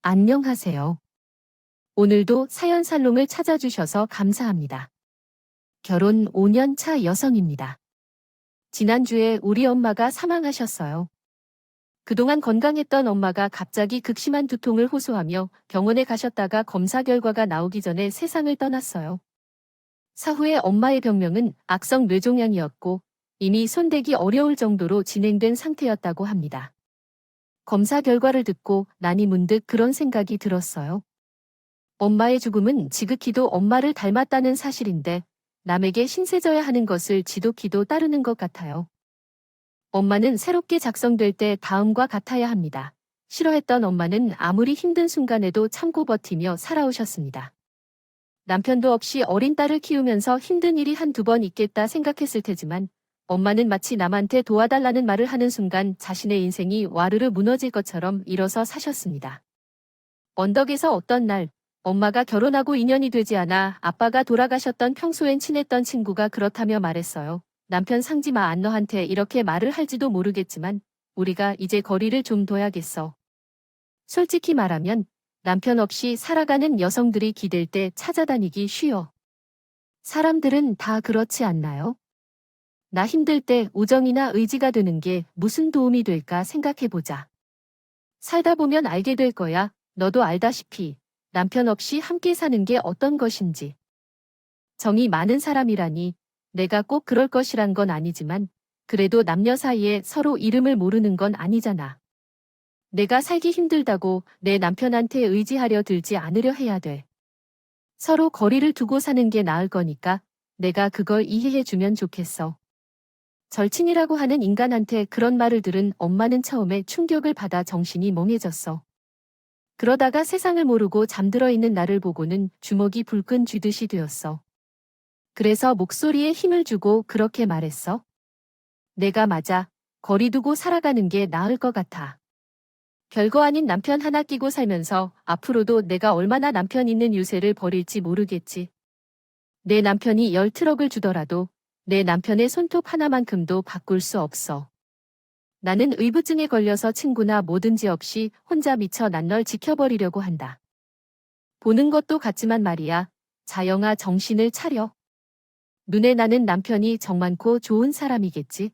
안녕하세요. 오늘도 사연 살롱을 찾아주셔서 감사합니다. 결혼 5년 차 여성입니다. 지난주에 우리 엄마가 사망하셨어요. 그동안 건강했던 엄마가 갑자기 극심한 두통을 호소하며 병원에 가셨다가 검사 결과가 나오기 전에 세상을 떠났어요. 사후에 엄마의 병명은 악성 뇌종양이었고 이미 손대기 어려울 정도로 진행된 상태였다고 합니다. 검사 결과를 듣고 나니 문득 그런 생각이 들었어요. 엄마의 죽음은 지극히도 엄마를 닮았다는 사실인데 남에게 신세져야 하는 것을 지독히도 따르는 것 같아요. 엄마는 새롭게 작성될 때 다음과 같아야 합니다. 싫어했던 엄마는 아무리 힘든 순간에도 참고 버티며 살아오셨습니다. 남편도 없이 어린 딸을 키우면서 힘든 일이 한두 번 있겠다 생각했을 테지만 엄마는 마치 남한테 도와달라는 말을 하는 순간 자신의 인생이 와르르 무너질 것처럼 일어서 사셨습니다. 언덕에서 어떤 날 엄마가 결혼하고 2년이 되지 않아 아빠가 돌아가셨던 평소엔 친했던 친구가 그렇다며 말했어요. 남편 상지마 안 너한테 이렇게 말을 할지도 모르겠지만 우리가 이제 거리를 좀 둬야겠어. 솔직히 말하면 남편 없이 살아가는 여성들이 기댈 때 찾아다니기 쉬워. 사람들은 다 그렇지 않나요? 나 힘들 때 우정이나 의지가 되는 게 무슨 도움이 될까 생각해보자. 살다 보면 알게 될 거야. 너도 알다시피 남편 없이 함께 사는 게 어떤 것인지. 정이 많은 사람이라니 내가 꼭 그럴 것이란 건 아니지만 그래도 남녀 사이에 서로 이름을 모르는 건 아니잖아. 내가 살기 힘들다고 내 남편한테 의지하려 들지 않으려 해야 돼. 서로 거리를 두고 사는 게 나을 거니까 내가 그걸 이해해주면 좋겠어. 절친이라고 하는 인간한테 그런 말을 들은 엄마는 처음에 충격을 받아 정신이 멍해졌어. 그러다가 세상을 모르고 잠들어 있는 나를 보고는 주먹이 불끈 쥐듯이 되었어. 그래서 목소리에 힘을 주고 그렇게 말했어. 내가 맞아. 거리 두고 살아가는 게 나을 것 같아. 별거 아닌 남편 하나 끼고 살면서 앞으로도 내가 얼마나 남편 있는 유세를 벌일지 모르겠지. 내 남편이 10트럭을 주더라도 내 남편의 손톱 하나만큼도 바꿀 수 없어. 나는 의부증에 걸려서 친구나 뭐든지 없이 혼자 미쳐 난 널 지켜버리려고 한다. 보는 것도 같지만 말이야. 자영아 정신을 차려. 눈에 나는 남편이 정 많고 좋은 사람이겠지.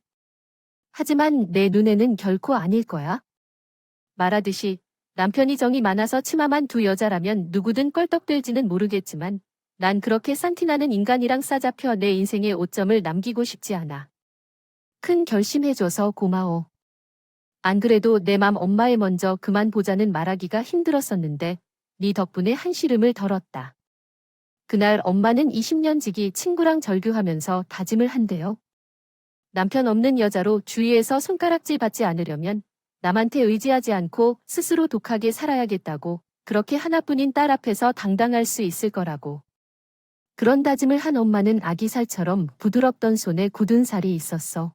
하지만 내 눈에는 결코 아닐 거야. 말하듯이 남편이 정이 많아서 치마만 두 여자라면 누구든 껄떡들지는 모르겠지만 난 그렇게 산티나는 인간이랑 싸잡혀 내 인생에 오점을 남기고 싶지 않아. 큰 결심해줘서 고마워. 안 그래도 내 맘 엄마에 먼저 그만 보자는 말하기가 힘들었었는데 네 덕분에 한시름을 덜었다. 그날 엄마는 20년 지기 친구랑 절규하면서 다짐을 한대요. 남편 없는 여자로 주위에서 손가락질 받지 않으려면 남한테 의지하지 않고 스스로 독하게 살아야겠다고, 그렇게 하나뿐인 딸 앞에서 당당할 수 있을 거라고. 그런 다짐을 한 엄마는 아기살처럼 부드럽던 손에 굳은 살이 있었어.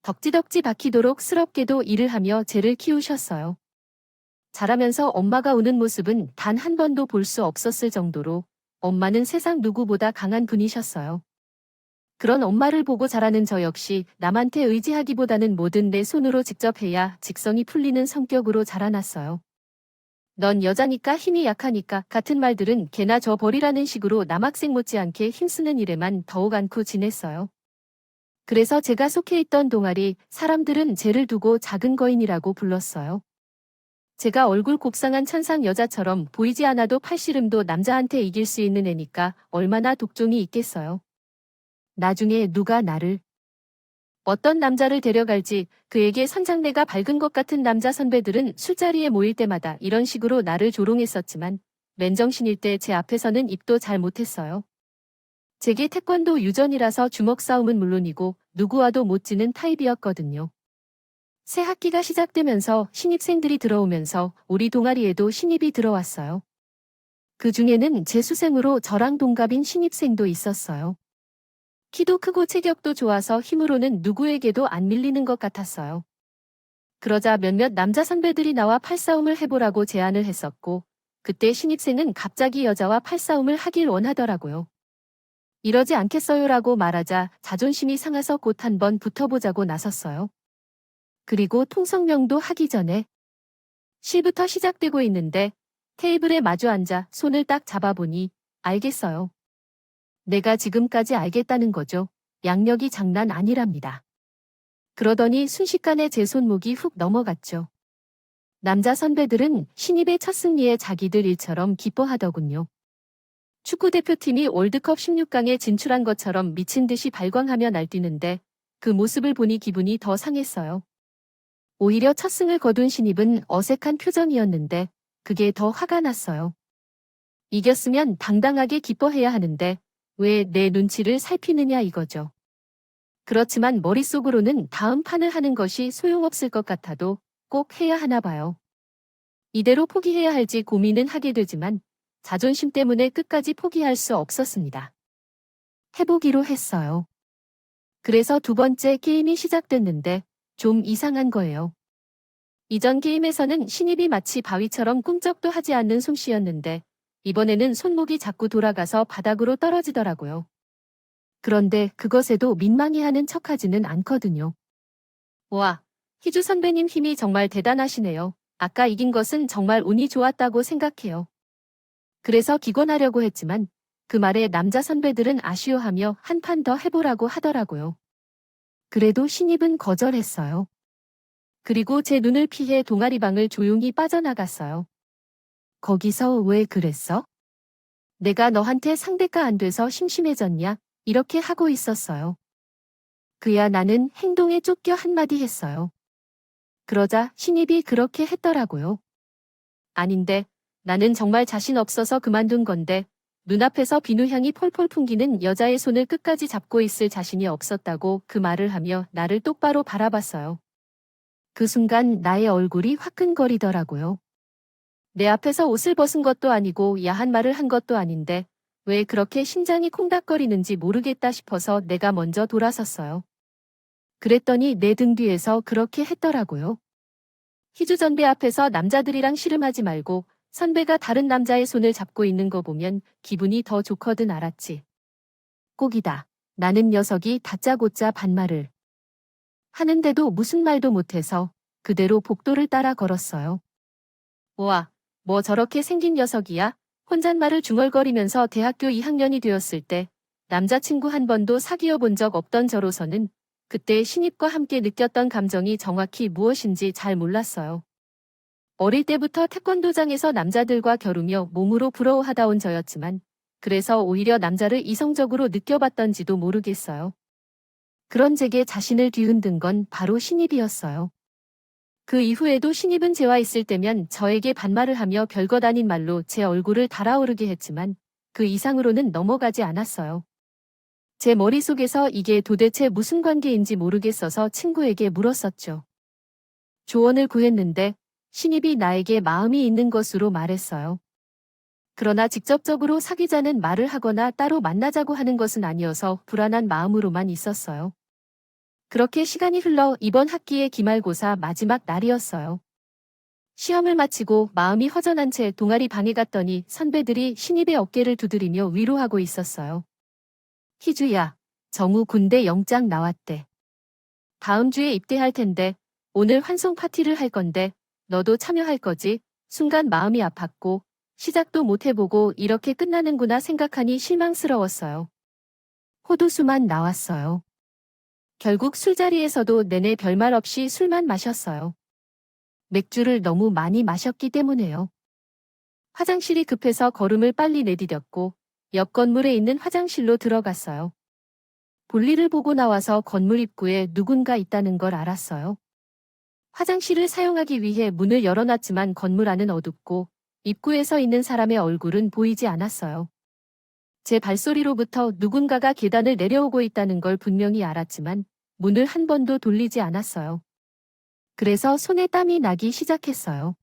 덕지덕지 박히도록 스럽게도 일을 하며 쟤를 키우셨어요. 자라면서 엄마가 우는 모습은 단 한 번도 볼 수 없었을 정도로 엄마는 세상 누구보다 강한 분이셨어요. 그런 엄마를 보고 자라는 저 역시 남한테 의지하기보다는 뭐든 내 손으로 직접 해야 직성이 풀리는 성격으로 자라났어요. 넌 여자니까 힘이 약하니까 같은 말들은 걔나 저 버리라는 식으로 남학생 못지않게 힘쓰는 일에만 더욱 않고 지냈어요. 그래서 제가 속해 있던 동아리 사람들은 쟤를 두고 작은 거인이라고 불렀어요. 제가 얼굴 곱상한 천상 여자처럼 보이지 않아도 팔씨름도 남자한테 이길 수 있는 애니까 얼마나 독종이 있겠어요. 나중에 누가 나를 어떤 남자를 데려갈지 그에게 선장내가 밝은 것 같은 남자 선배들은 술자리에 모일 때마다 이런 식으로 나를 조롱했었지만 맨정신일 때 제 앞에서는 입도 잘 못했어요. 제게 태권도 유전이라서 주먹 싸움은 물론이고 누구와도 못 지는 타입이었거든요. 새 학기가 시작되면서 신입생들이 들어오면서 우리 동아리에도 신입이 들어왔어요. 그 중에는 제 수생으로 저랑 동갑인 신입생도 있었어요. 키도 크고 체격도 좋아서 힘으로는 누구에게도 안 밀리는 것 같았어요. 그러자 몇몇 남자 선배들이 나와 팔싸움을 해보라고 제안을 했었고, 그때 신입생은 갑자기 여자와 팔싸움을 하길 원하더라고요. 이러지 않겠어요라고 말하자 자존심이 상해서 곧 한번 붙어보자고 나섰어요. 그리고 통성명도 하기 전에 시부터 시작되고 있는데 테이블에 마주 앉아 손을 딱 잡아보니 알겠어요. 내가 지금까지 알겠다는 거죠. 양력이 장난 아니랍니다. 그러더니 순식간에 제 손목이 훅 넘어갔죠. 남자 선배들은 신입의 첫 승리에 자기들 일처럼 기뻐하더군요. 축구대표팀이 월드컵 16강에 진출한 것처럼 미친 듯이 발광하며 날뛰는데 그 모습을 보니 기분이 더 상했어요. 오히려 첫 승을 거둔 신입은 어색한 표정이었는데 그게 더 화가 났어요. 이겼으면 당당하게 기뻐해야 하는데 왜 내 눈치를 살피느냐 이거죠. 그렇지만 머릿속으로는 다음 판을 하는 것이 소용없을 것 같아도 꼭 해야 하나 봐요. 이대로 포기해야 할지 고민은 하게 되지만 자존심 때문에 끝까지 포기할 수 없었습니다. 해보기로 했어요. 그래서 두 번째 게임이 시작됐는데 좀 이상한 거예요. 이전 게임에서는 신입이 마치 바위처럼 꿈쩍도 하지 않는 솜씨였는데 이번에는 손목이 자꾸 돌아가서 바닥으로 떨어지더라고요. 그런데 그것에도 민망해하는 척하지는 않거든요. 와, 희주 선배님 힘이 정말 대단하시네요. 아까 이긴 것은 정말 운이 좋았다고 생각해요. 그래서 기권하려고 했지만 그 말에 남자 선배들은 아쉬워하며 한 판 더 해보라고 하더라고요. 그래도 신입은 거절했어요. 그리고 제 눈을 피해 동아리방을 조용히 빠져나갔어요. 거기서 왜 그랬어? 내가 너한테 상대가 안 돼서 심심해졌냐? 이렇게 하고 있었어요. 그야 나는 행동에 쫓겨 한마디 했어요. 그러자 신입이 그렇게 했더라고요. 아닌데, 나는 정말 자신 없어서 그만둔 건데, 눈앞에서 비누향이 폴폴 풍기는 여자의 손을 끝까지 잡고 있을 자신이 없었다고 그 말을 하며 나를 똑바로 바라봤어요. 그 순간 나의 얼굴이 화끈거리더라고요. 내 앞에서 옷을 벗은 것도 아니고 야한 말을 한 것도 아닌데, 왜 그렇게 심장이 콩닥거리는지 모르겠다 싶어서 내가 먼저 돌아섰어요. 그랬더니 내 등 뒤에서 그렇게 했더라고요. 희주 선배 앞에서 남자들이랑 씨름하지 말고 선배가 다른 남자의 손을 잡고 있는 거 보면 기분이 더 좋거든 알았지. 꼭이다. 나는 녀석이 다짜고짜 반말을 하는데도 무슨 말도 못해서 그대로 복도를 따라 걸었어요. 우와, 뭐 저렇게 생긴 녀석이야? 혼잣말을 중얼거리면서 대학교 2학년이 되었을 때 남자친구 한 번도 사귀어 본 적 없던 저로서는 그때 신입과 함께 느꼈던 감정이 정확히 무엇인지 잘 몰랐어요. 어릴 때부터 태권도장에서 남자들과 겨루며 몸으로 부러워하다 온 저였지만 그래서 오히려 남자를 이성적으로 느껴봤던지도 모르겠어요. 그런 제게 자신을 뒤흔든 건 바로 신입이었어요. 그 이후에도 신입은 제와 있을 때면 저에게 반말을 하며 별것 아닌 말로 제 얼굴을 달아오르게 했지만 그 이상으로는 넘어가지 않았어요. 제 머릿속에서 이게 도대체 무슨 관계인지 모르겠어서 친구에게 물었었죠. 조언을 구했는데 신입이 나에게 마음이 있는 것으로 말했어요. 그러나 직접적으로 사귀자는 말을 하거나 따로 만나자고 하는 것은 아니어서 불안한 마음으로만 있었어요. 그렇게 시간이 흘러 이번 학기의 기말고사 마지막 날이었어요. 시험을 마치고 마음이 허전한 채 동아리 방에 갔더니 선배들이 신입의 어깨를 두드리며 위로하고 있었어요. 희주야, 정우 군대 영장 나왔대. 다음 주에 입대할 텐데 오늘 환송 파티를 할 건데 너도 참여할 거지? 순간 마음이 아팠고 시작도 못 해보고 이렇게 끝나는구나 생각하니 실망스러웠어요. 호두수만 나왔어요. 결국 술자리에서도 내내 별말 없이 술만 마셨어요. 맥주를 너무 많이 마셨기 때문에요. 화장실이 급해서 걸음을 빨리 내디뎠고 옆 건물에 있는 화장실로 들어갔어요. 볼일을 보고 나와서 건물 입구에 누군가 있다는 걸 알았어요. 화장실을 사용하기 위해 문을 열어놨지만 건물 안은 어둡고 입구에 서 있는 사람의 얼굴은 보이지 않았어요. 제 발소리로부터 누군가가 계단을 내려오고 있다는 걸 분명히 알았지만 문을 한 번도 돌리지 않았어요. 그래서 손에 땀이 나기 시작했어요.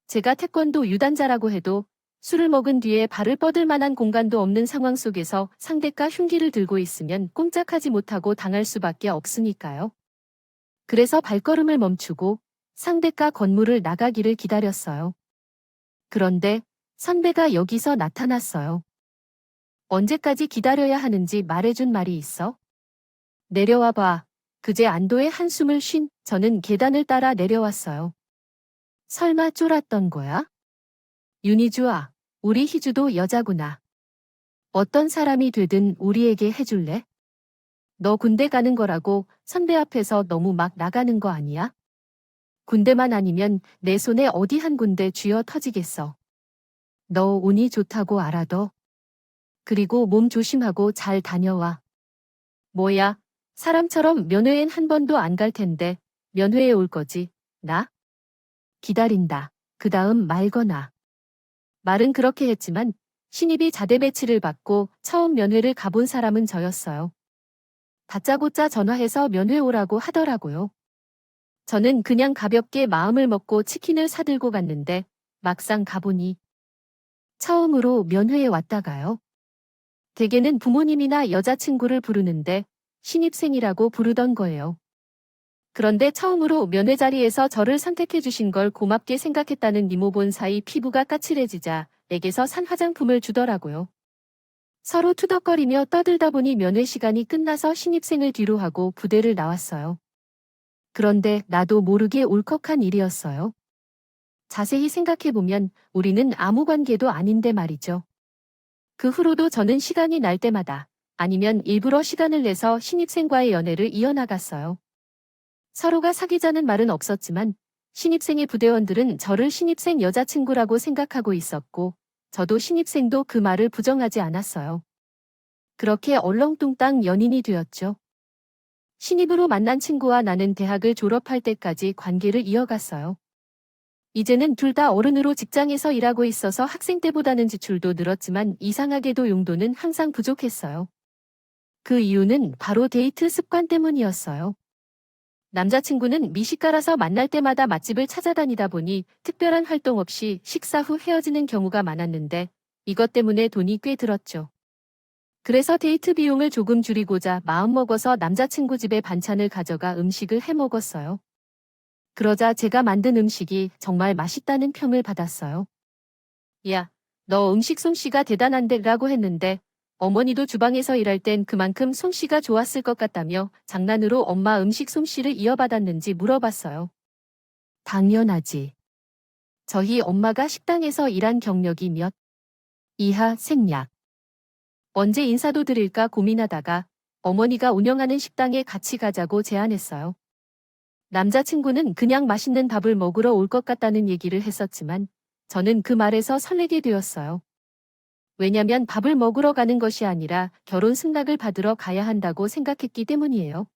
제가 태권도 유단자라고 해도 술을 먹은 뒤에 발을 뻗을 만한 공간도 없는 상황 속에서 상대가 흉기를 들고 있으면 꼼짝하지 못하고 당할 수밖에 없으니까요. 그래서 발걸음을 멈추고 상대가 건물을 나가기를 기다렸어요. 그런데 선배가 여기서 나타났어요. 언제까지 기다려야 하는지 말해준 말이 있어? 내려와 봐. 그제 안도의 한숨을 쉰 저는 계단을 따라 내려왔어요. 설마 쫄았던 거야? 윤희주아, 우리 희주도 여자구나. 어떤 사람이 되든 우리에게 해줄래? 너 군대 가는 거라고 선배 앞에서 너무 막 나가는 거 아니야? 군대만 아니면 내 손에 어디 한 군데 쥐어 터지겠어. 너 운이 좋다고 알아둬. 그리고 몸 조심하고 잘 다녀와. 뭐야, 사람처럼 면회엔 한 번도 안 갈 텐데 면회에 올 거지, 나? 기다린다. 그 다음 말거나. 말은 그렇게 했지만 신입이 자대 배치를 받고 처음 면회를 가본 사람은 저였어요. 다짜고짜 전화해서 면회 오라고 하더라고요. 저는 그냥 가볍게 마음을 먹고 치킨을 사들고 갔는데 막상 가보니 처음으로 면회에 왔다가요. 대개는 부모님이나 여자친구를 부르는데 신입생이라고 부르던 거예요. 그런데 처음으로 면회 자리에서 저를 선택해 주신 걸 고맙게 생각했다는 이모 본 사이 피부가 까칠해지자 내게서 산 화장품을 주더라고요. 서로 투덕거리며 떠들다 보니 면회 시간이 끝나서 신입생을 뒤로 하고 부대를 나왔어요. 그런데 나도 모르게 울컥한 일이었어요. 자세히 생각해보면 우리는 아무 관계도 아닌데 말이죠. 그 후로도 저는 시간이 날 때마다 아니면 일부러 시간을 내서 신입생과의 연애를 이어나갔어요. 서로가 사귀자는 말은 없었지만 신입생의 부대원들은 저를 신입생 여자친구라고 생각하고 있었고 저도 신입생도 그 말을 부정하지 않았어요. 그렇게 얼렁뚱땅 연인이 되었죠. 신입으로 만난 친구와 나는 대학을 졸업할 때까지 관계를 이어갔어요. 이제는 둘 다 어른으로 직장에서 일하고 있어서 학생 때보다는 지출도 늘었지만 이상하게도 용돈은 항상 부족했어요. 그 이유는 바로 데이트 습관 때문이었어요. 남자친구는 미식가라서 만날 때마다 맛집을 찾아다니다 보니 특별한 활동 없이 식사 후 헤어지는 경우가 많았는데 이것 때문에 돈이 꽤 들었죠. 그래서 데이트 비용을 조금 줄이고자 마음먹어서 남자친구 집에 반찬을 가져가 음식을 해 먹었어요. 그러자 제가 만든 음식이 정말 맛있다는 평을 받았어요. 야, 너 음식 솜씨가 대단한데 라고 했는데 어머니도 주방에서 일할 땐 그만큼 솜씨가 좋았을 것 같다며 장난으로 엄마 음식 솜씨를 이어받았는지 물어봤어요. 당연하지. 저희 엄마가 식당에서 일한 경력이 몇 이하 생략. 언제 인사도 드릴까 고민하다가 어머니가 운영하는 식당에 같이 가자고 제안했어요. 남자친구는 그냥 맛있는 밥을 먹으러 올 것 같다는 얘기를 했었지만 저는 그 말에서 설레게 되었어요. 왜냐면 밥을 먹으러 가는 것이 아니라 결혼 승낙을 받으러 가야 한다고 생각했기 때문이에요.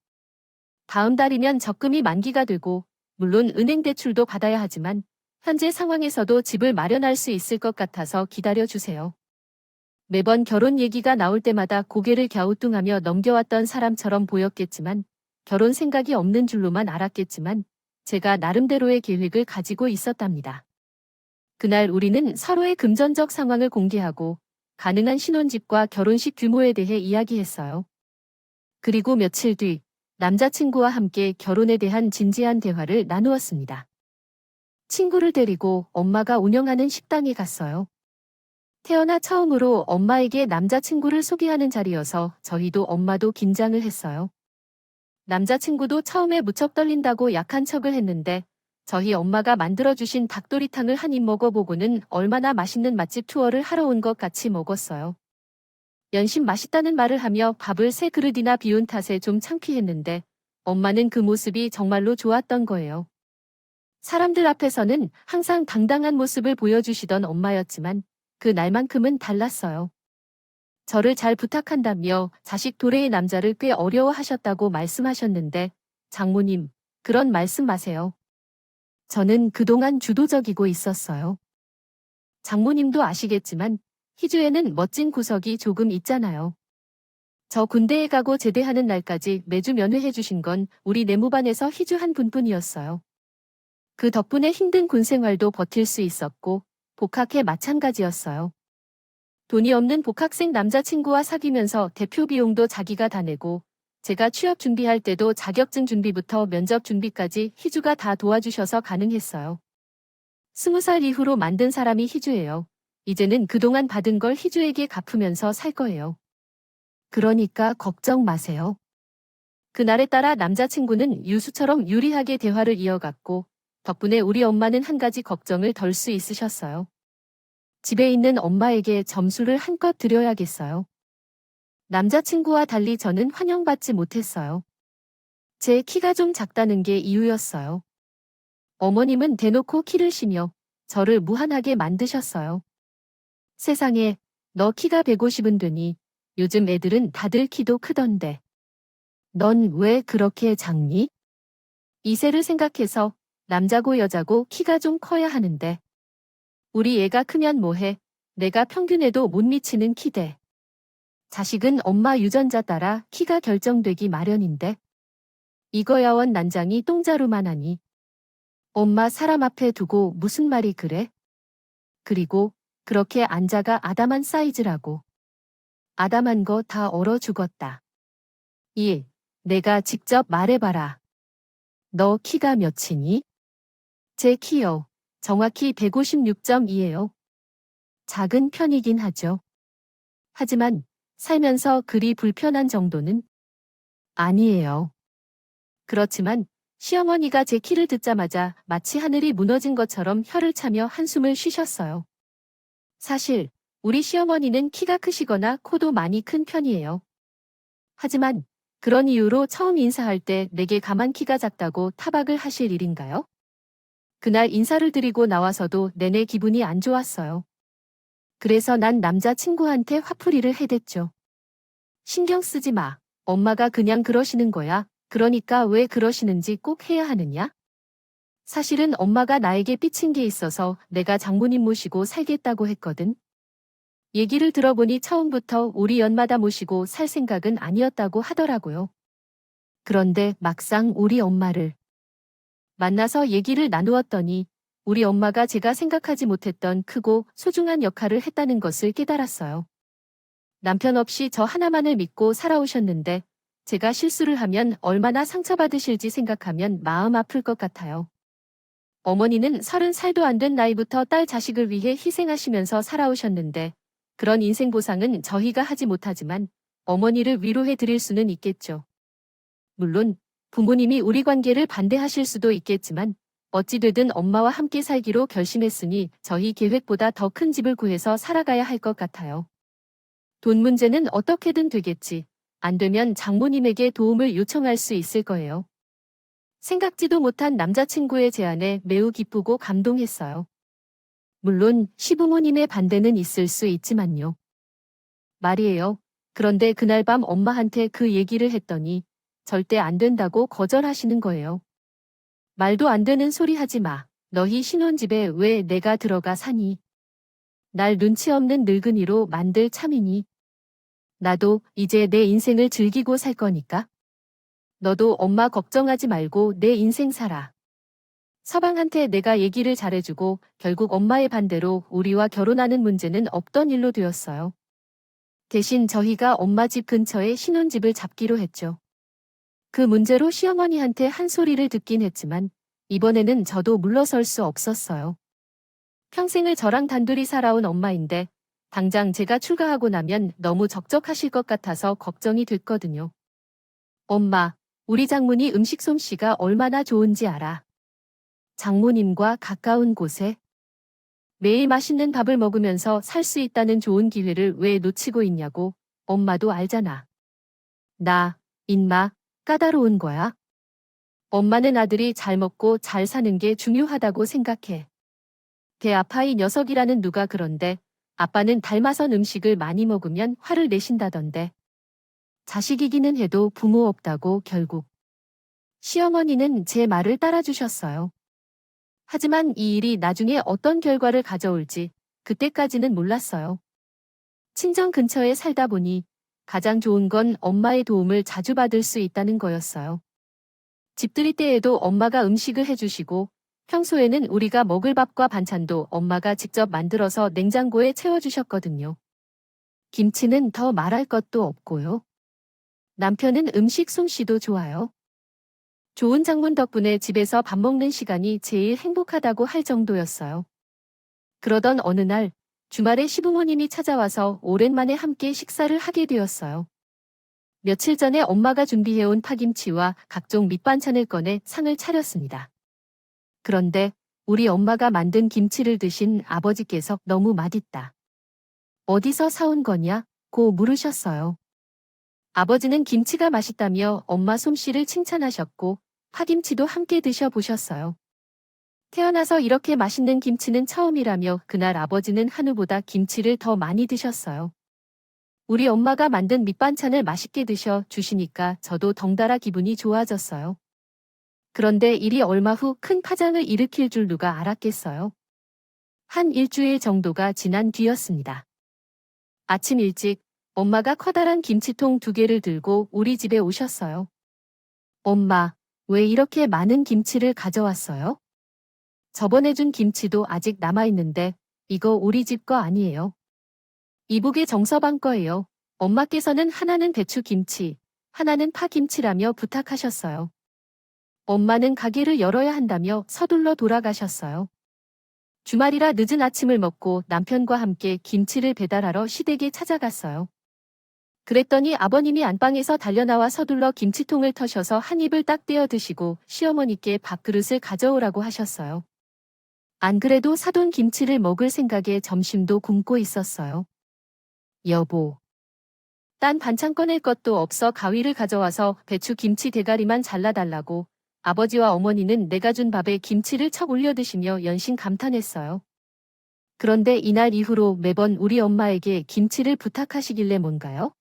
다음 달이면 적금이 만기가 되고 물론 은행 대출도 받아야 하지만 현재 상황에서도 집을 마련할 수 있을 것 같아서 기다려 주세요. 매번 결혼 얘기가 나올 때마다 고개를 갸우뚱하며 넘겨왔던 사람처럼 보였겠지만 결혼 생각이 없는 줄로만 알았겠지만 제가 나름대로의 계획을 가지고 있었답니다. 그날 우리는 서로의 금전적 상황을 공개하고 가능한 신혼집과 결혼식 규모에 대해 이야기했어요. 그리고 며칠 뒤 남자친구와 함께 결혼에 대한 진지한 대화를 나누었습니다. 친구를 데리고 엄마가 운영하는 식당에 갔어요. 태어나 처음으로 엄마에게 남자친구를 소개하는 자리여서 저희도 엄마도 긴장을 했어요. 남자친구도 처음에 무척 떨린다고 약한 척을 했는데 저희 엄마가 만들어주신 닭도리탕을 한 입 먹어보고는 얼마나 맛있는 맛집 투어를 하러 온 것 같이 먹었어요. 연신 맛있다는 말을 하며 밥을 3그릇이나 비운 탓에 좀 창피했는데 엄마는 그 모습이 정말로 좋았던 거예요. 사람들 앞에서는 항상 당당한 모습을 보여주시던 엄마였지만 그 날만큼은 달랐어요. 저를 잘 부탁한다며 자식 도래의 남자를 꽤 어려워하셨다고 말씀하셨는데 장모님, 그런 말씀 마세요. 저는 그동안 주도적이고 있었어요. 장모님도 아시겠지만 희주에는 멋진 구석이 조금 있잖아요. 저 군대에 가고 제대하는 날까지 매주 면회해 주신 건 우리 내무반에서 희주 한 분뿐이었어요. 그 덕분에 힘든 군 생활도 버틸 수 있었고 복학해 마찬가지였어요. 돈이 없는 복학생 남자친구와 사귀면서 대표 비용도 자기가 다 내고 제가 취업 준비할 때도 자격증 준비부터 면접 준비까지 희주가 다 도와주셔서 가능했어요. 20살 이후로 만든 사람이 희주예요. 이제는 그동안 받은 걸 희주에게 갚으면서 살 거예요. 그러니까 걱정 마세요. 그날에 따라 남자친구는 유수처럼 유리하게 대화를 이어갔고 덕분에 우리 엄마는 한 가지 걱정을 덜 수 있으셨어요. 집에 있는 엄마에게 점수를 한껏 드려야겠어요. 남자친구와 달리 저는 환영받지 못했어요. 제 키가 좀 작다는 게 이유였어요. 어머님은 대놓고 키를 쉬며 저를 무한하게 만드셨어요. 세상에, 너 키가 150은 되니 요즘 애들은 다들 키도 크던데. 넌 왜 그렇게 작니? 이세를 생각해서 남자고 여자고 키가 좀 커야 하는데. 우리 애가 크면 뭐해? 내가 평균에도 못 미치는 키대. 자식은 엄마 유전자 따라 키가 결정되기 마련인데. 이거야 원 난장이 똥자루만 하니. 엄마 사람 앞에 두고 무슨 말이 그래? 그리고 그렇게 앉아가 아담한 사이즈라고. 아담한 거 다 얼어 죽었다. 1. 내가 직접 말해봐라. 너 키가 몇이니? 제 키요. 정확히 156.2예요. 작은 편이긴 하죠. 하지만 살면서 그리 불편한 정도는 아니에요. 그렇지만 시어머니가 제 키를 듣자마자 마치 하늘이 무너진 것처럼 혀를 차며 한숨을 쉬셨어요. 사실 우리 시어머니는 키가 크시거나 코도 많이 큰 편이에요. 하지만 그런 이유로 처음 인사할 때 내게 가만 키가 작다고 타박을 하실 일인가요? 그날 인사를 드리고 나와서도 내내 기분이 안 좋았어요. 그래서 난 남자친구한테 화풀이를 해댔죠. 신경 쓰지 마. 엄마가 그냥 그러시는 거야. 그러니까 왜 그러시는지 꼭 해야 하느냐? 사실은 엄마가 나에게 삐친 게 있어서 내가 장모님 모시고 살겠다고 했거든. 얘기를 들어보니 처음부터 우리 연마다 모시고 살 생각은 아니었다고 하더라고요. 그런데 막상 우리 엄마를 만나서 얘기를 나누었더니 우리 엄마가 제가 생각하지 못했던 크고 소중한 역할을 했다는 것을 깨달았어요. 남편 없이 저 하나만을 믿고 살아오셨는데 제가 실수를 하면 얼마나 상처받으실지 생각하면 마음 아플 것 같아요. 어머니는 30살도 안 된 나이부터 딸 자식을 위해 희생하시면서 살아오셨는데 그런 인생 보상은 저희가 하지 못하지만 어머니를 위로해 드릴 수는 있겠죠. 물론 부모님이 우리 관계를 반대하실 수도 있겠지만 어찌되든 엄마와 함께 살기로 결심했으니 저희 계획보다 더 큰 집을 구해서 살아가야 할 것 같아요. 돈 문제는 어떻게든 되겠지. 안 되면 장모님에게 도움을 요청할 수 있을 거예요. 생각지도 못한 남자친구의 제안에 매우 기쁘고 감동했어요. 물론 시부모님의 반대는 있을 수 있지만요. 말이에요. 그런데 그날 밤 엄마한테 그 얘기를 했더니 절대 안 된다고 거절하시는 거예요. 말도 안 되는 소리 하지 마. 너희 신혼집에 왜 내가 들어가 사니? 날 눈치 없는 늙은이로 만들 참이니? 나도 이제 내 인생을 즐기고 살 거니까. 너도 엄마 걱정하지 말고 내 인생 살아. 서방한테 내가 얘기를 잘해주고 결국 엄마의 반대로 우리와 결혼하는 문제는 없던 일로 되었어요. 대신 저희가 엄마 집 근처에 신혼집을 잡기로 했죠. 그 문제로 시어머니한테 한 소리를 듣긴 했지만 이번에는 저도 물러설 수 없었어요. 평생을 저랑 단둘이 살아온 엄마인데 당장 제가 출가하고 나면 너무 적적하실 것 같아서 걱정이 됐거든요. 엄마, 우리 장모님 음식 솜씨가 얼마나 좋은지 알아. 장모님과 가까운 곳에 매일 맛있는 밥을 먹으면서 살 수 있다는 좋은 기회를 왜 놓치고 있냐고. 엄마도 알잖아. 나, 인마, 까다로운 거야. 엄마는 아들이 잘 먹고 잘 사는 게 중요하다고 생각해. 배 아파이 녀석이라는 누가 그런데 아빠는 닮아선 음식을 많이 먹으면 화를 내신다던데. 자식이기는 해도 부모 없다고 결국. 시어머니는 제 말을 따라주셨어요. 하지만 이 일이 나중에 어떤 결과를 가져올지 그때까지는 몰랐어요. 친정 근처에 살다 보니 가장 좋은 건 엄마의 도움을 자주 받을 수 있다는 거였어요. 집들이 때에도 엄마가 음식을 해주시고 평소에는 우리가 먹을 밥과 반찬도 엄마가 직접 만들어서 냉장고에 채워주셨거든요. 김치는 더 말할 것도 없고요. 남편은 음식 솜씨도 좋아요. 좋은 장문 덕분에 집에서 밥 먹는 시간이 제일 행복하다고 할 정도였어요. 그러던 어느 날 주말에 시부모님이 찾아와서 오랜만에 함께 식사를 하게 되었어요. 며칠 전에 엄마가 준비해온 파김치와 각종 밑반찬을 꺼내 상을 차렸습니다. 그런데 우리 엄마가 만든 김치를 드신 아버지께서 너무 맛있다. 어디서 사온 거냐? 고 물으셨어요. 아버지는 김치가 맛있다며 엄마 솜씨를 칭찬하셨고 파김치도 함께 드셔보셨어요. 태어나서 이렇게 맛있는 김치는 처음이라며 그날 아버지는 한우보다 김치를 더 많이 드셨어요. 우리 엄마가 만든 밑반찬을 맛있게 드셔 주시니까 저도 덩달아 기분이 좋아졌어요. 그런데 일이 얼마 후 큰 파장을 일으킬 줄 누가 알았겠어요. 한 일주일 정도가 지난 뒤였습니다. 아침 일찍 엄마가 커다란 김치통 2개를 들고 우리 집에 오셨어요. 엄마, 왜 이렇게 많은 김치를 가져왔어요? 저번에 준 김치도 아직 남아있는데 이거 우리 집 거 아니에요. 이북의 정서방 거예요. 엄마께서는 하나는 배추김치, 하나는 파김치라며 부탁하셨어요. 엄마는 가게를 열어야 한다며 서둘러 돌아가셨어요. 주말이라 늦은 아침을 먹고 남편과 함께 김치를 배달하러 시댁에 찾아갔어요. 그랬더니 아버님이 안방에서 달려나와 서둘러 김치통을 터셔서 한 입을 딱 떼어 드시고 시어머니께 밥그릇을 가져오라고 하셨어요. 안 그래도 사돈 김치를 먹을 생각에 점심도 굶고 있었어요. 여보. 딴 반찬 꺼낼 것도 없어 가위를 가져와서 배추 김치 대가리만 잘라달라고 아버지와 어머니는 내가 준 밥에 김치를 척 올려 드시며 연신 감탄했어요. 그런데 이날 이후로 매번 우리 엄마에게 김치를 부탁하시길래 뭔가요?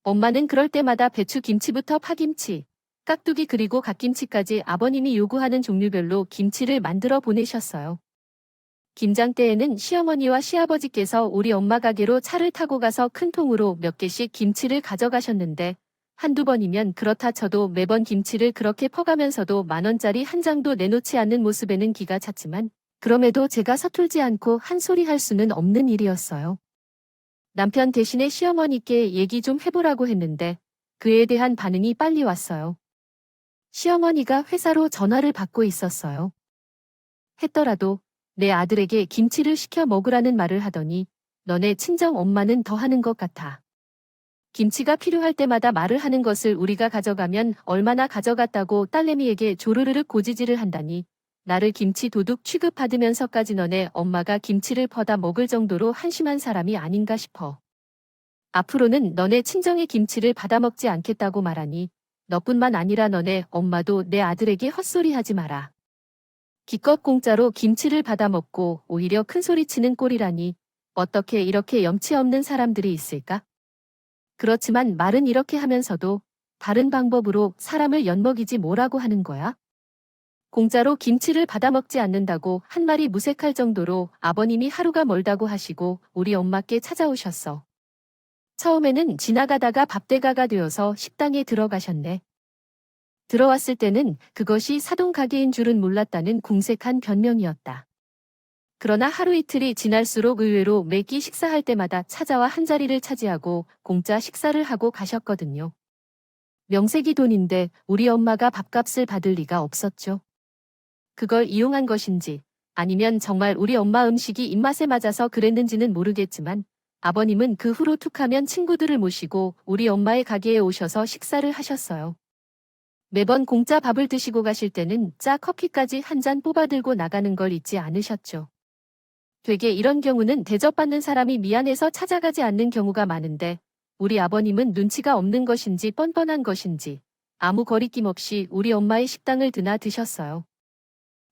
엄마는 그럴 때마다 배추 김치부터 파김치, 깍두기 그리고 갓김치까지 아버님이 요구하는 종류별로 김치를 만들어 보내셨어요. 김장 때에는 시어머니와 시아버지께서 우리 엄마 가게로 차를 타고 가서 큰 통으로 몇 개씩 김치를 가져가셨는데 한두 번이면 그렇다 쳐도 매번 김치를 그렇게 퍼가면서도 10,000원짜리 한 장도 내놓지 않는 모습에는 기가 찼지만 그럼에도 제가 서툴지 않고 한 소리 할 수는 없는 일이었어요. 남편 대신에 시어머니께 얘기 좀 해보라고 했는데 그에 대한 반응이 빨리 왔어요. 시어머니가 회사로 전화를 받고 있었어요. 했더라도 내 아들에게 김치를 시켜 먹으라는 말을 하더니 너네 친정 엄마는 더 하는 것 같아. 김치가 필요할 때마다 말을 하는 것을 우리가 가져가면 얼마나 가져갔다고 딸내미에게 조르르륵 고지질을 한다니 나를 김치 도둑 취급받으면서까지 너네 엄마가 김치를 퍼다 먹을 정도로 한심한 사람이 아닌가 싶어. 앞으로는 너네 친정의 김치를 받아먹지 않겠다고 말하니 너뿐만 아니라 너네 엄마도 내 아들에게 헛소리하지 마라. 기껏 공짜로 김치를 받아먹고 오히려 큰소리치는 꼴이라니 어떻게 이렇게 염치 없는 사람들이 있을까? 그렇지만 말은 이렇게 하면서도 다른 방법으로 사람을 엿먹이지 뭐라고 하는 거야? 공짜로 김치를 받아먹지 않는다고 한 말이 무색할 정도로 아버님이 하루가 멀다고 하시고 우리 엄마께 찾아오셨어. 처음에는 지나가다가 밥대가가 되어서 식당에 들어가셨네. 들어왔을 때는 그것이 사돈 가게인 줄은 몰랐다는 궁색한 변명이었다. 그러나 하루 이틀이 지날수록 의외로 매끼 식사할 때마다 찾아와 한자리를 차지하고 공짜 식사를 하고 가셨거든요. 명색이 돈인데 우리 엄마가 밥값을 받을 리가 없었죠. 그걸 이용한 것인지 아니면 정말 우리 엄마 음식이 입맛에 맞아서 그랬는지는 모르겠지만 아버님은 그 후로 툭하면 친구들을 모시고 우리 엄마의 가게에 오셔서 식사를 하셨어요. 매번 공짜 밥을 드시고 가실 때는 짜 커피까지 한 잔 뽑아 들고 나가는 걸 잊지 않으셨죠. 되게 이런 경우는 대접받는 사람이 미안해서 찾아가지 않는 경우가 많은데 우리 아버님은 눈치가 없는 것인지 뻔뻔한 것인지 아무 거리낌 없이 우리 엄마의 식당을 드나 드셨어요.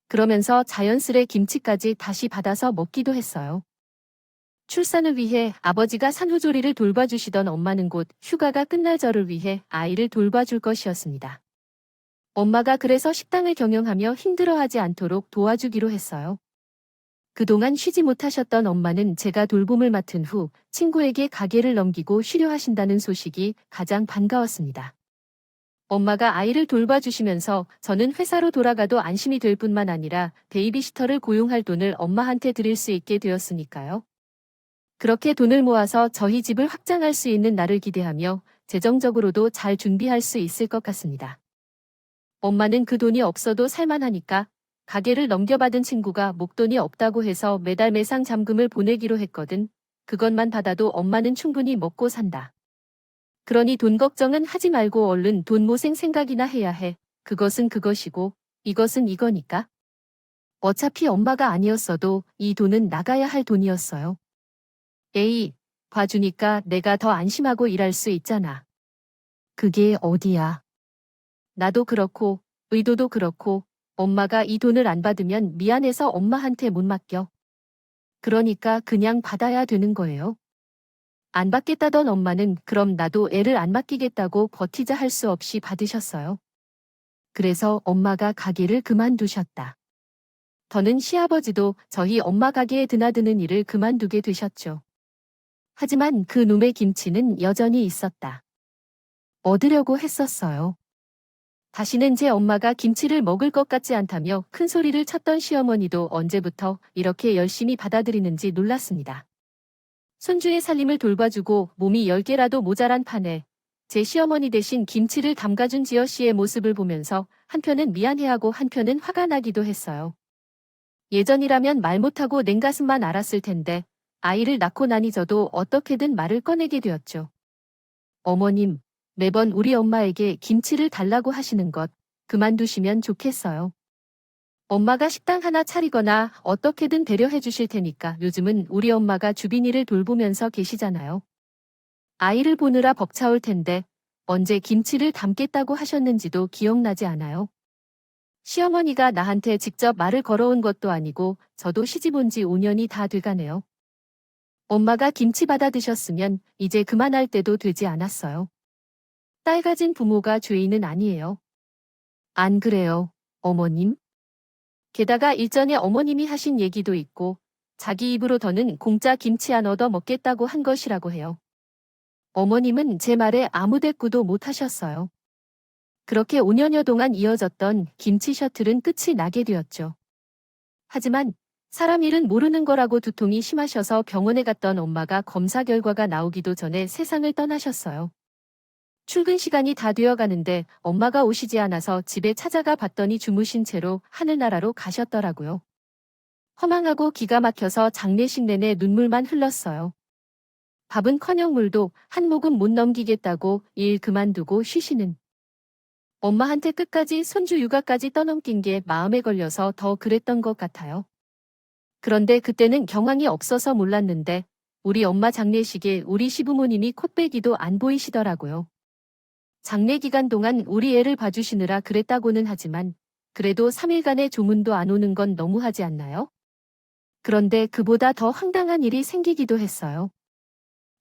그러면서 자연스레 김치까지 다시 받아서 먹기도 했어요. 출산을 위해 아버지가 산후조리를 돌봐주시던 엄마는 곧 휴가가 끝날 저를 위해 아이를 돌봐줄 것이었습니다. 엄마가 그래서 식당을 경영하며 힘들어하지 않도록 도와주기로 했어요. 그동안 쉬지 못하셨던 엄마는 제가 돌봄을 맡은 후 친구에게 가게를 넘기고 쉬려 하신다는 소식이 가장 반가웠습니다. 엄마가 아이를 돌봐주시면서 저는 회사로 돌아가도 안심이 될 뿐만 아니라 베이비시터를 고용할 돈을 엄마한테 드릴 수 있게 되었으니까요. 그렇게 돈을 모아서 저희 집을 확장할 수 있는 날을 기대하며 재정적으로도 잘 준비할 수 있을 것 같습니다. 엄마는 그 돈이 없어도 살만하니까 가게를 넘겨받은 친구가 목돈이 없다고 해서 매달 매상 잠금을 보내기로 했거든. 그것만 받아도 엄마는 충분히 먹고 산다. 그러니 돈 걱정은 하지 말고 얼른 돈 모생 생각이나 해야 해. 그것은 그것이고 이것은 이거니까. 어차피 엄마가 아니었어도 이 돈은 나가야 할 돈이었어요. 에이, 봐주니까 내가 더 안심하고 일할 수 있잖아. 그게 어디야. 나도 그렇고, 의도도 그렇고, 엄마가 이 돈을 안 받으면 미안해서 엄마한테 못 맡겨. 그러니까 그냥 받아야 되는 거예요. 안 받겠다던 엄마는 그럼 나도 애를 안 맡기겠다고 버티자 할 수 없이 받으셨어요. 그래서 엄마가 가게를 그만두셨다. 더는 시아버지도 저희 엄마 가게에 드나드는 일을 그만두게 되셨죠. 하지만 그 놈의 김치는 여전히 있었다. 얻으려고 했었어요. 다시는 제 엄마가 김치를 먹을 것 같지 않다며 큰 소리를 쳤던 시어머니도 언제부터 이렇게 열심히 받아들이는지 놀랐습니다. 손주의 살림을 돌봐주고 몸이 10개라도 모자란 판에 제 시어머니 대신 김치를 담가준 지어 씨의 모습을 보면서 한편은 미안해하고 한편은 화가 나기도 했어요. 예전이라면 말 못하고 냉가슴만 앓았을 텐데 아이를 낳고 나니 저도 어떻게든 말을 꺼내게 되었죠. 어머님, 매번 우리 엄마에게 김치를 달라고 하시는 것 그만두시면 좋겠어요. 엄마가 식당 하나 차리거나 어떻게든 배려해 주실 테니까 요즘은 우리 엄마가 주빈이를 돌보면서 계시잖아요. 아이를 보느라 벅차올 텐데 언제 김치를 담겠다고 하셨는지도 기억나지 않아요. 시어머니가 나한테 직접 말을 걸어온 것도 아니고 저도 시집 온 지 5년이 다 돼가네요. 엄마가 김치 받아 드셨으면 이제 그만할 때도 되지 않았어요. 딸 가진 부모가 죄인은 아니에요. 안 그래요, 어머님? 게다가 일전에 어머님이 하신 얘기도 있고 자기 입으로 더는 공짜 김치 안 얻어 먹겠다고 한 것이라고 해요. 어머님은 제 말에 아무 대꾸도 못 하셨어요. 그렇게 5년여 동안 이어졌던 김치 셔틀은 끝이 나게 되었죠. 하지만 사람 일은 모르는 거라고 두통이 심하셔서 병원에 갔던 엄마가 검사 결과가 나오기도 전에 세상을 떠나셨어요. 출근 시간이 다 되어 가는데 엄마가 오시지 않아서 집에 찾아가 봤더니 주무신 채로 하늘나라로 가셨더라고요. 허망하고 기가 막혀서 장례식 내내 눈물만 흘렀어요. 밥은커녕 물도 한 모금 못 넘기겠다고 일 그만두고 쉬시는. 엄마한테 끝까지 손주 육아까지 떠넘긴 게 마음에 걸려서 더 그랬던 것 같아요. 그런데 그때는 경황이 없어서 몰랐는데 우리 엄마 장례식에 우리 시부모님이 콧배기도 안 보이시더라고요. 장례 기간 동안 우리 애를 봐주시느라 그랬다고는 하지만 그래도 3일간의 조문도 안 오는 건 너무하지 않나요? 그런데 그보다 더 황당한 일이 생기기도 했어요.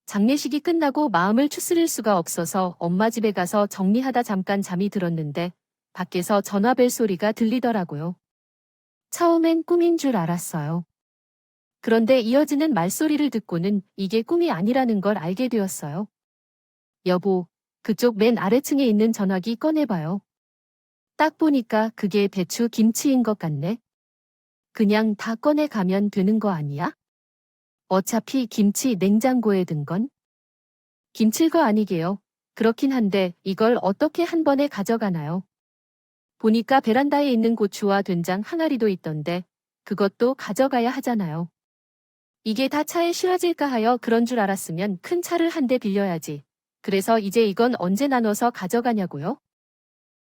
장례식이 끝나고 마음을 추스릴 수가 없어서 엄마 집에 가서 정리하다 잠깐 잠이 들었는데 밖에서 전화벨 소리가 들리더라고요. 처음엔 꿈인 줄 알았어요. 그런데 이어지는 말소리를 듣고는 이게 꿈이 아니라는 걸 알게 되었어요. 여보, 그쪽 맨 아래층에 있는 전화기 꺼내봐요. 딱 보니까 그게 배추 김치인 것 같네. 그냥 다 꺼내가면 되는 거 아니야? 어차피 김치 냉장고에 든 건? 김칠 거 아니게요. 그렇긴 한데 이걸 어떻게 한 번에 가져가나요? 보니까 베란다에 있는 고추와 된장 항아리도 있던데 그것도 가져가야 하잖아요. 이게 다 차에 실어질까 하여 그런 줄 알았으면 큰 차를 한 대 빌려야지. 그래서 이제 이건 언제 나눠서 가져가냐고요?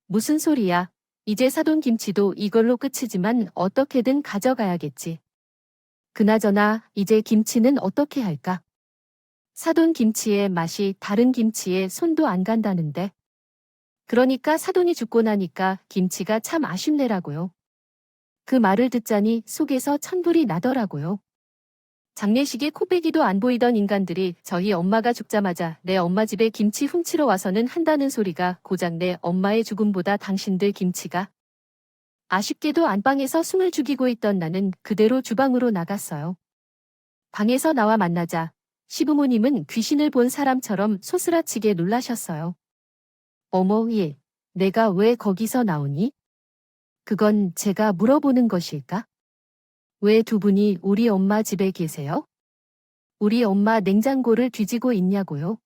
무슨 소리야. 이제 사돈 김치도 이걸로 끝이지만 어떻게든 가져가야겠지. 그나저나 이제 김치는 어떻게 할까? 사돈 김치의 맛이 다른 김치에 손도 안 간다는데. 그러니까 사돈이 죽고 나니까 김치가 참 아쉽네라고요. 그 말을 듣자니 속에서 천불이 나더라고요. 장례식에 코빼기도 안 보이던 인간들이 저희 엄마가 죽자마자 내 엄마 집에 김치 훔치러 와서는 한다는 소리가 고작 내 엄마의 죽음보다 당신들 김치가. 아쉽게도 안방에서 숨을 죽이고 있던 나는 그대로 주방으로 나갔어요. 방에서 나와 만나자 시부모님은 귀신을 본 사람처럼 소스라치게 놀라셨어요. 어머, 예, 내가 왜 거기서 나오니? 그건 제가 물어보는 것일까? 왜 두 분이 우리 엄마 집에 계세요? 우리 엄마 냉장고를 뒤지고 있냐고요?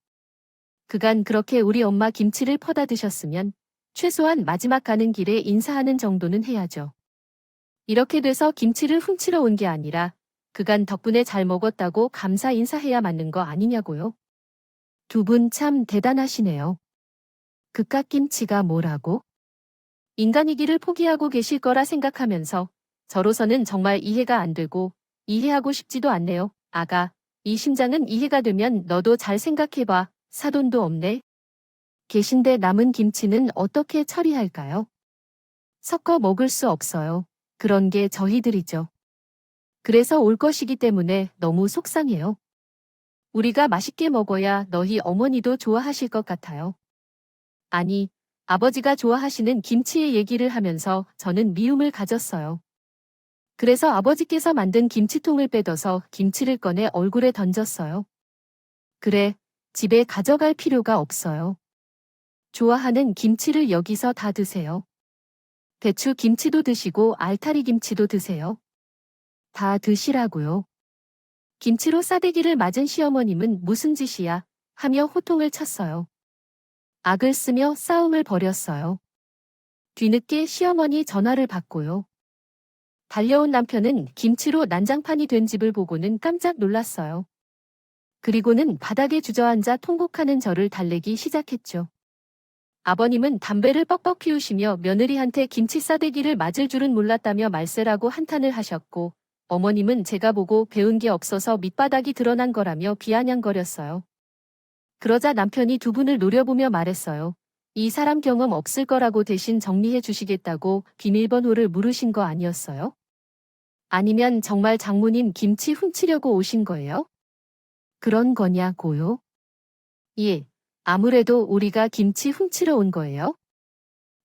그간 그렇게 우리 엄마 김치를 퍼다 드셨으면 최소한 마지막 가는 길에 인사하는 정도는 해야죠. 이렇게 돼서 김치를 훔치러 온 게 아니라 그간 덕분에 잘 먹었다고 감사 인사해야 맞는 거 아니냐고요? 두 분 참 대단하시네요. 그깟 김치가 뭐라고? 인간이기를 포기하고 계실 거라 생각하면서 저로서는 정말 이해가 안 되고 이해하고 싶지도 않네요. 아가, 이 심장은 이해가 되면 너도 잘 생각해봐. 사돈도 없네. 계신데 남은 김치는 어떻게 처리할까요? 섞어 먹을 수 없어요. 그런 게 저희들이죠. 그래서 올 것이기 때문에 너무 속상해요. 우리가 맛있게 먹어야 너희 어머니도 좋아하실 것 같아요. 아니, 아버지가 좋아하시는 김치의 얘기를 하면서 저는 미움을 가졌어요. 그래서 아버지께서 만든 김치통을 빼둬서 김치를 꺼내 얼굴에 던졌어요. 그래, 집에 가져갈 필요가 없어요. 좋아하는 김치를 여기서 다 드세요. 배추 김치도 드시고 알타리 김치도 드세요. 다 드시라고요. 김치로 싸대기를 맞은 시어머님은 무슨 짓이야 하며 호통을 쳤어요. 악을 쓰며 싸움을 벌였어요. 뒤늦게 시어머니 전화를 받고요. 달려온 남편은 김치로 난장판이 된 집을 보고는 깜짝 놀랐어요. 그리고는 바닥에 주저앉아 통곡하는 저를 달래기 시작했죠. 아버님은 담배를 뻑뻑 피우시며 며느리한테 김치 싸대기를 맞을 줄은 몰랐다며 말세라고 한탄을 하셨고, 어머님은 제가 보고 배운 게 없어서 밑바닥이 드러난 거라며 비아냥거렸어요. 그러자 남편이 두 분을 노려보며 말했어요. 이 사람 경험 없을 거라고 대신 정리해 주시겠다고 비밀번호를 물으신 거 아니었어요? 아니면 정말 장모님 김치 훔치려고 오신 거예요? 그런 거냐고요? 예, 아무래도 우리가 김치 훔치러 온 거예요?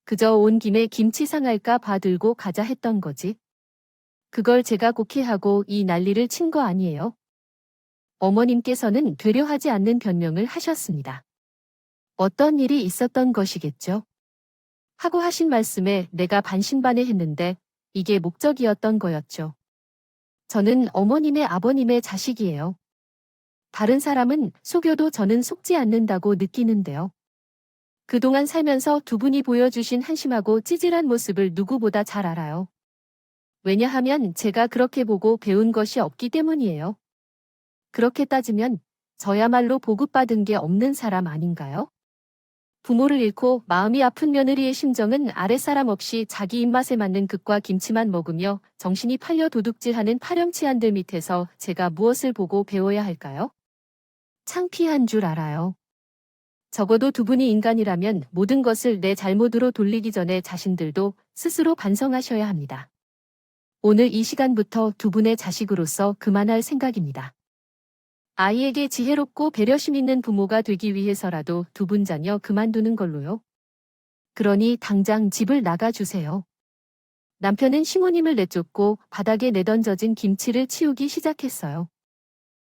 그저 온 김에 김치 상할까 봐 들고 가자 했던 거지. 그걸 제가 곡해하고 이 난리를 친 거 아니에요? 어머님께서는 되려하지 않는 변명을 하셨습니다. 어떤 일이 있었던 것이겠죠? 하고 하신 말씀에 내가 반신반의했는데 이게 목적이었던 거였죠. 저는 어머님의 아버님의 자식이에요. 다른 사람은 속여도 저는 속지 않는다고 느끼는데요. 그동안 살면서 두 분이 보여주신 한심하고 찌질한 모습을 누구보다 잘 알아요. 왜냐하면 제가 그렇게 보고 배운 것이 없기 때문이에요. 그렇게 따지면 저야말로 보급받은 게 없는 사람 아닌가요? 부모를 잃고 마음이 아픈 며느리의 심정은 아랫사람 없이 자기 입맛에 맞는 극과 김치만 먹으며 정신이 팔려 도둑질하는 파렴치한들 밑에서 제가 무엇을 보고 배워야 할까요? 창피한 줄 알아요. 적어도 두 분이 인간이라면 모든 것을 내 잘못으로 돌리기 전에 자신들도 스스로 반성하셔야 합니다. 오늘 이 시간부터 두 분의 자식으로서 그만할 생각입니다. 아이에게 지혜롭고 배려심 있는 부모가 되기 위해서라도 두 분 자녀 그만두는 걸로요. 그러니 당장 집을 나가주세요. 남편은 시모님을 내쫓고 바닥에 내던져진 김치를 치우기 시작했어요.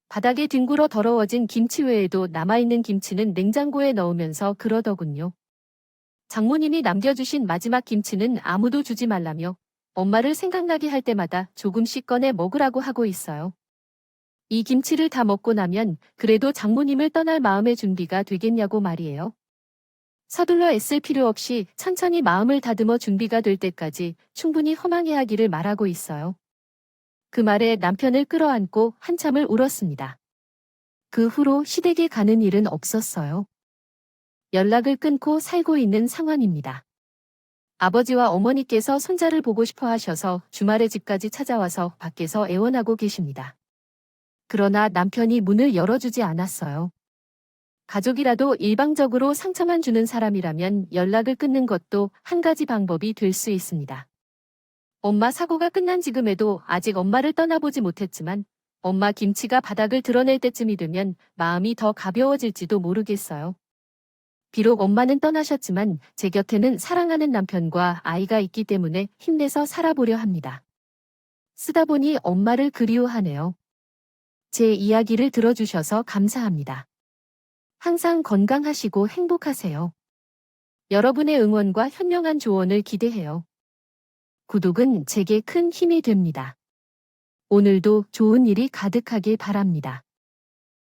바닥에 뒹굴어 더러워진 김치 외에도 남아있는 김치는 냉장고에 넣으면서 그러더군요. 장모님이 남겨주신 마지막 김치는 아무도 주지 말라며 엄마를 생각나게 할 때마다 조금씩 꺼내 먹으라고 하고 있어요. 이 김치를 다 먹고 나면 그래도 장모님을 떠날 마음의 준비가 되겠냐고 말이에요. 서둘러 애쓸 필요 없이 천천히 마음을 다듬어 준비가 될 때까지 충분히 허망해하기를 말하고 있어요. 그 말에 남편을 끌어안고 한참을 울었습니다. 그 후로 시댁에 가는 일은 없었어요. 연락을 끊고 살고 있는 상황입니다. 아버지와 어머니께서 손자를 보고 싶어 하셔서 주말에 집까지 찾아와서 밖에서 애원하고 계십니다. 그러나 남편이 문을 열어주지 않았어요. 가족이라도 일방적으로 상처만 주는 사람이라면 연락을 끊는 것도 한 가지 방법이 될 수 있습니다. 엄마 사고가 끝난 지금에도 아직 엄마를 떠나보지 못했지만 엄마 김치가 바닥을 드러낼 때쯤이 되면 마음이 더 가벼워질지도 모르겠어요. 비록 엄마는 떠나셨지만 제 곁에는 사랑하는 남편과 아이가 있기 때문에 힘내서 살아보려 합니다. 쓰다 보니 엄마를 그리워하네요. 제 이야기를 들어주셔서 감사합니다. 항상 건강하시고 행복하세요. 여러분의 응원과 현명한 조언을 기대해요. 구독은 제게 큰 힘이 됩니다. 오늘도 좋은 일이 가득하길 바랍니다.